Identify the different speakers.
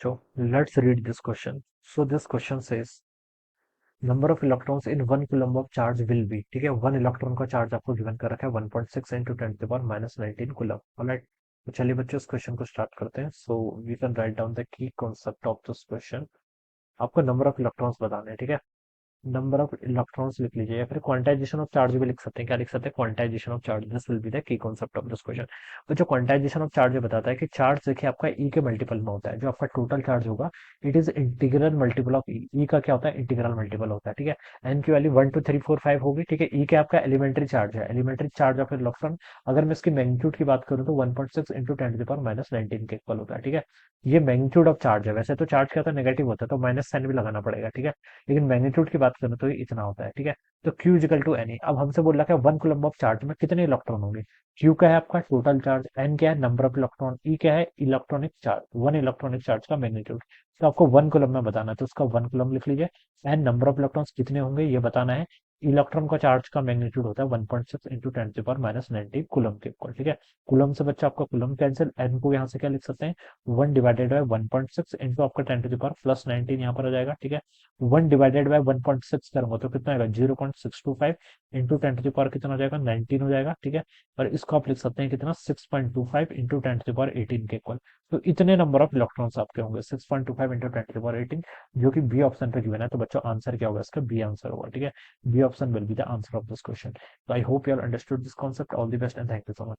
Speaker 1: So let's read this question. So this question says number of electrons in 1 coulomb of charge will be, ठीक है, 1 electron का charge आपको given कर रखा है 1.6 इंटू 10⁻⁻19 कूलम। ऑलराइट, तो चलिए बच्चों इस क्वेश्चन को स्टार्ट करते हैं। So we can write down the key concept of this question. आपको नंबर ऑफ इलेक्ट्रॉन्स बताने हैं, ठीक है। नंबर ऑफ इलेक्ट्रॉन्स लिख लीजिए, या फिर क्वांटाइजेशन ऑफ चार्ज भी लिख सकते हैं। क्या लिख सकते हैं? Quantization of charge. This will be the key concept of this question. तो जो क्वांटाइजेशन ऑफ चार्ज बताता है कि चार्ज देखिए आपका ई के मल्टीपल में होता है। जो आपका टोटल चार्ज होगा it is integral multiple of e. E का क्या होता है? इंटीग्रल मल्टीपल होता है, ठीक है। एन की वैल्यू 1 2 3 4 5 होगी, ठीक है। ई के आपका एलिमेंट्री चार्ज है, एलिमेंट्री चार्ज ऑफ इलेक्ट्रॉन। अगर मैं इसकी मैग्नीट्यूड की बात करूँ तो 1.6 इंटू 10⁻⁻19 के इक्वल होता है, ठीक है। ये मैग्नीट्यूड ऑफ चार्ज है। वैसे तो चार्ज क्या होता है? नेगेटिव होता है, तो माइनस साइन भी लगाना पड़ेगा, ठीक है। लेकिन मैग्नीट्यूड की बात करें तो ये इतना होता है, ठीक है। तो Q इजिकल टू एन। अब हमसे बोल रहा है 1 कूलम ऑफ चार्ज में कितने इलेक्ट्रॉन होंगे। Q क्या है आपका? Total charge. N क्या है? Number of electron. E क्या है? Electronic charge. 1 इलेक्ट्रॉनिक चार्ज का मैग्नीट्यूड। तो आपको 1 कूलम में बताना है, तो उसका 1 कूलम लिख लीजिए। एन नंबर ऑफ इलेक्ट्रॉन्स कितने होंगे ये बताना है। इलेक्ट्रॉन का चार्ज का मैग्नीट्यूड होता है 1.6 इंटू 10⁻⁻19 कूलम के इक्वल, ठीक है। कूलम से बच्चा आपका कूलम कैंसिल। एन को यहाँ से क्या लिख सकते हैं? 1 डिवाइडेड बाय 1.6 इंटू आपका 10⁻+19 यहाँ पर आ जाएगा, ठीक है। 1 डिवाइडेड बाय 1.6 करूंगा तो कितना आएगा? 0.625 इंटू 10 कितना हो जाएगा? 19 हो जाएगा, ठीक है। और इसको आप लिख सकते हैं कितना? 6.25 इंटू 10⁻18 के इक्वल। तो इतने नंबर ऑफ इलेक्ट्रॉन्स आपके होंगे 6.25 इंटू 10⁻18, जो कि बी ऑप्शन पे गिवन है। तो बच्चों आंसर क्या होगा इसका? बी आंसर होगा, ठीक है। B option will be the answer of this question. तो I hope you are understood this concept. All the best and thank you so much.